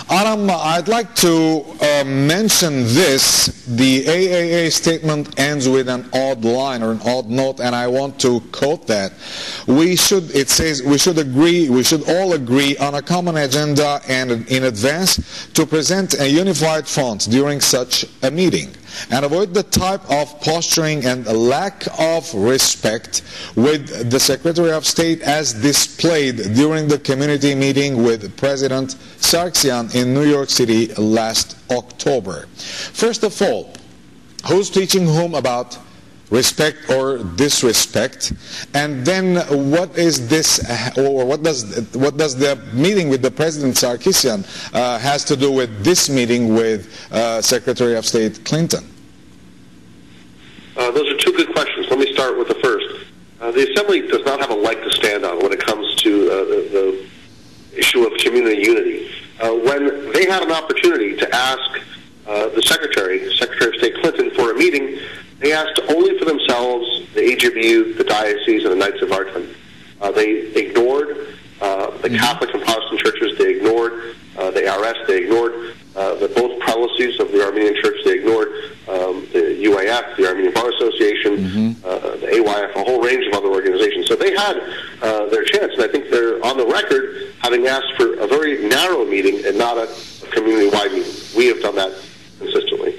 Aram, I'd like to mention this. The AAA statement ends with an odd line or an odd note, and I want to quote that. It says, we should all agree on a common agenda and in advance to present a unified front during such a meeting, and avoid the type of posturing and lack of respect with the Secretary of State as displayed during the community meeting with President Sargsyan in New York City last October. First of all, who's teaching whom about respect or disrespect? And then what is this, or what does the meeting with the President Sargsyan has to do with this meeting with Secretary of State Clinton? Those are two good questions. Let me start with the first. The Assembly does not have a leg to stand on when it comes to the issue of community unity. When they had an opportunity to ask the Secretary of State Clinton for a meeting, they asked only for themselves, the AGBU, the diocese, and the Knights of Artman. They ignored the Catholic and Protestant churches. They ignored the ARS. They ignored both prelacies of the Armenian Church. They ignored the UAF, the Armenian Bar Association, the AYF, a whole range of other organizations. So they had their chance, and I think they're on the record having asked for a very narrow meeting and not a community-wide meeting. We have done that consistently.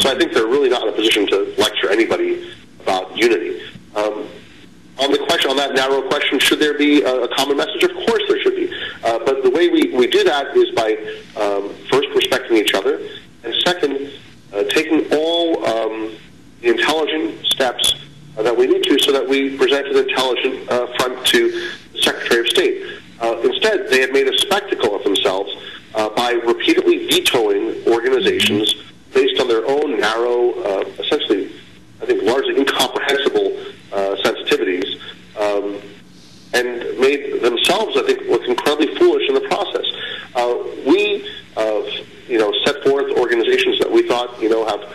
So I think they're really not in a position to lecture anybody about unity. On the question, on that narrow question, should there be a common message? Of course there should be. But the way we do that is by first respecting each other, and second, taking all the intelligent steps that we need to so that we present an intelligent front to the Secretary of State. Instead, they have made a spectacle of themselves by repeatedly vetoing organizations based on their own narrow, essentially, I think, largely incomprehensible sensitivities, and made themselves, I think, look incredibly foolish in the process. We set forth organizations that we thought, have,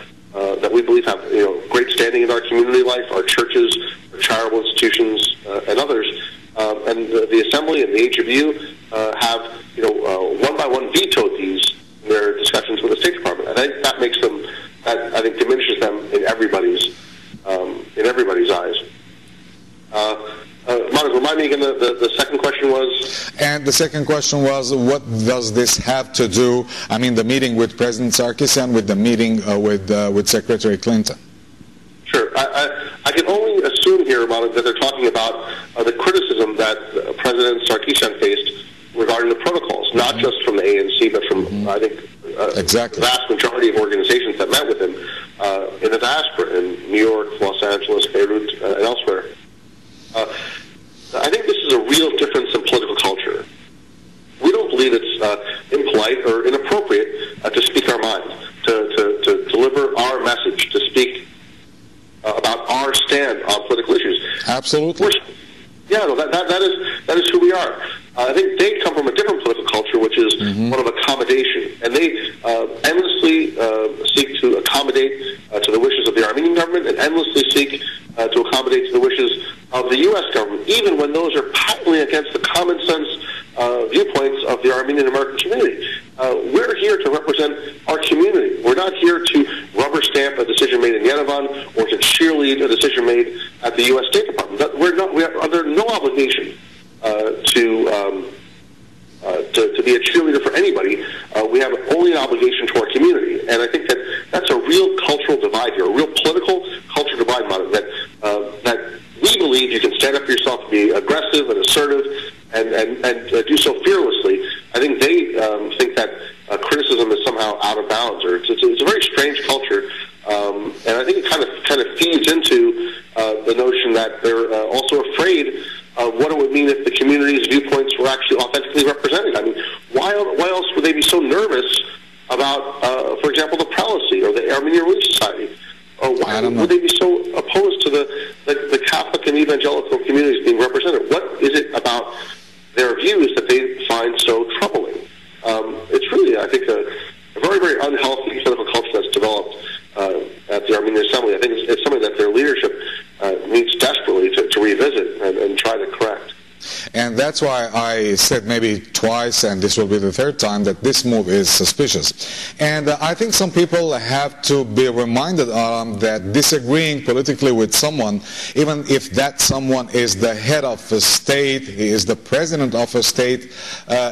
that we believe have, great standing in our community life, our churches, our charitable institutions, and others. And the Assembly and the HBU have, one by one vetoed these in their discussions with the State Department. I think that makes them, that I think diminishes them in everybody's eyes. Manoug, remind me again, the second question was? And the second question was, what does this have to do, the meeting with President Sargsyan with the meeting with Secretary Clinton? Sure. I can only assume here, Manoug, that they're talking about the criticism that President Sargsyan faced regarding the protocols, not just from the ANC, but from, I think, the vast majority of organizations that met with him in the diaspora, in New York, Los Angeles, Beirut, and elsewhere. I think this is a real difference in political culture. We don't believe it's impolite or inappropriate to speak our mind, to deliver our message, to speak about our stand on political issues. Absolutely. That is who we are. I think they come from a different political culture, which is one of accommodation, and they endlessly seek to accommodate to the wishes of the Armenian government, and endlessly seek to accommodate to the wishes of the U.S. government, even when those are patently against the common sense viewpoints of the Armenian American community. We're here to represent our community. We're not here to rubber stamp a decision made in Yerevan or to cheerlead a decision made at the U.S. State Department. We are under no obligation to be a cheerleader for anybody. We have only an obligation to our community, and I think that's a real cultural divide here, a real political cultural divide, that we believe you can stand up for yourself and be aggressive and assertive and do so fearlessly. I think they think that criticism is somehow out of bounds, or it's a very strange culture, and I think it kind of feeds into the notion that they're also afraid of what it would mean if the community's viewpoints were actually authentically represented. Why else would they be so nervous about, for example, the prelacy or the Armenian Relief Society? Or why would they be so opposed to the Catholic and evangelical communities being represented? What is it about their views that they find so troubling? It's really, I think, a very, very unhealthy political culture that's developed at the Armenian Assembly. I think it's something that their leadership needs desperately to revisit and try to correct. And that's why I said maybe twice, and this will be the third time, that this move is suspicious. And I think some people have to be reminded that disagreeing politically with someone, even if that someone is the head of a state, he is the president of a state,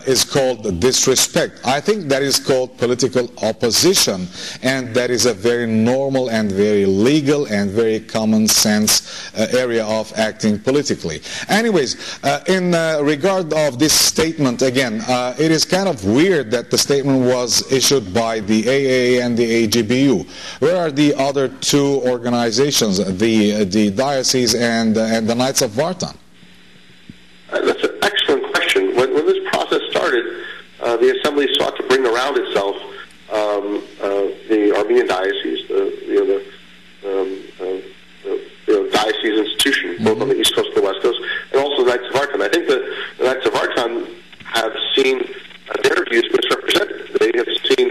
is called disrespect. I think that is called political opposition, and that is a very normal and very legal and very common sense area of acting politically. Anyways, in regard of this statement, again, it is kind of weird that the statement was issued by the AAA and the AGBU. Where are the other two organizations, the diocese and the Knights of Vartan? That's an excellent question. When this process started, the Assembly sought to bring around itself the Armenian diocese, the diocese institution, both on the East Coast and the West Coast, and also the Knights of Vartan. I think the Knights of Vartan have seen their views misrepresented. They have seen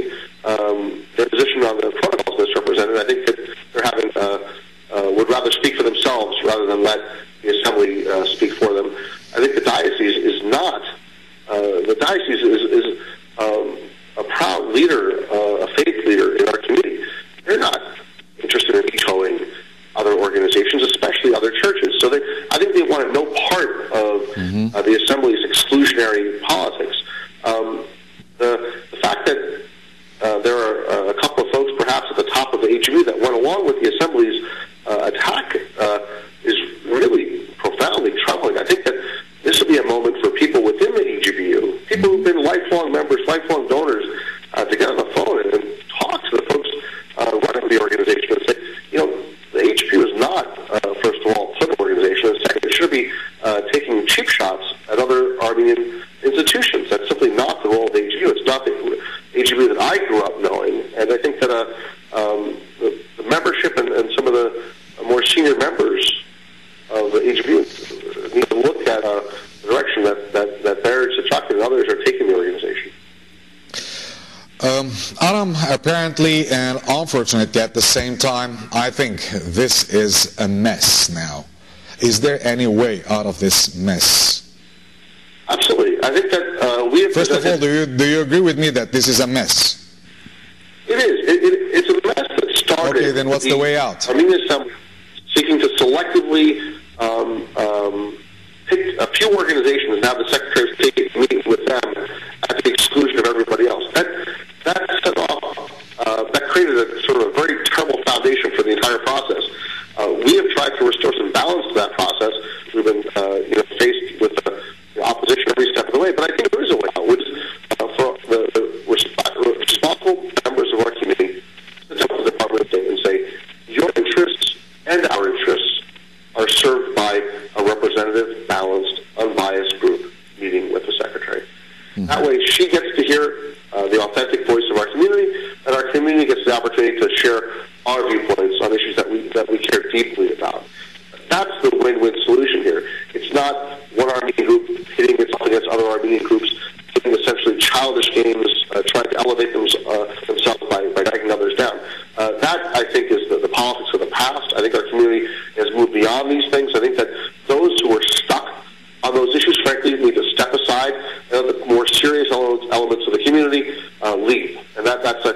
their position on the protocols misrepresented. I think that they're having would rather speak for themselves rather than let the Assembly speak for them. I think the diocese is not. The diocese is a proud leader, a faith leader in our community. They're not interested in vetoing other organizations, especially other churches. So I think they wanted no part of the Assembly's exclusionary politics. The fact that there are a couple of folks, perhaps at the top of the AGB, that went along with the Assembly's attack is really profoundly troubling. I think that this would be a moment for people within the AGBU, people who've been lifelong members, lifelong donors, to get on the phone and talk to the folks running the organization and say, the AGBU is not, first of all, a political organization, and second, it should be taking cheap shots at other Armenian institutions. That's simply not the role of the AGBU. It's not the AGBU that I grew up knowing, and I think that the membership and some of the more senior members of the AGBU need to look at the direction that Barrett, Sachaki, and others are taking the organization. Aram, apparently and unfortunately at the same time, I think this is a mess now. Is there any way out of this mess? Absolutely. I think that we have... First of all, do you agree with me that this is a mess? It is. It's a mess that started... Okay, then what's the way out? Armenian Assembly seeking to selectively pick a few organizations and have the Secretary of State meet with them at the exclusion of everybody else. That set off, that created a sort of a very terrible foundation for the entire process. We have tried to restore some balance to that process. We've been faced with the opposition every step of the way, but I think there is a way out, which is for the responsible members of our community to tell the Department of State and say, your interests and our interests are served by a representative, balanced, unbiased group meeting with the Secretary. That way she gets to hear the authentic voice of our community, and our community gets the opportunity to share our viewpoints on issues that we care deeply about. That's the win-win solution here. It's not one Armenian group hitting itself against other Armenian groups, playing essentially childish games, trying to elevate themselves by dragging others down. That, I think, is the politics of the past. I think our community has moved beyond these things. I think that those who are stuck on those issues, frankly, need to step aside, and the more serious elements of the community lead. And that's, I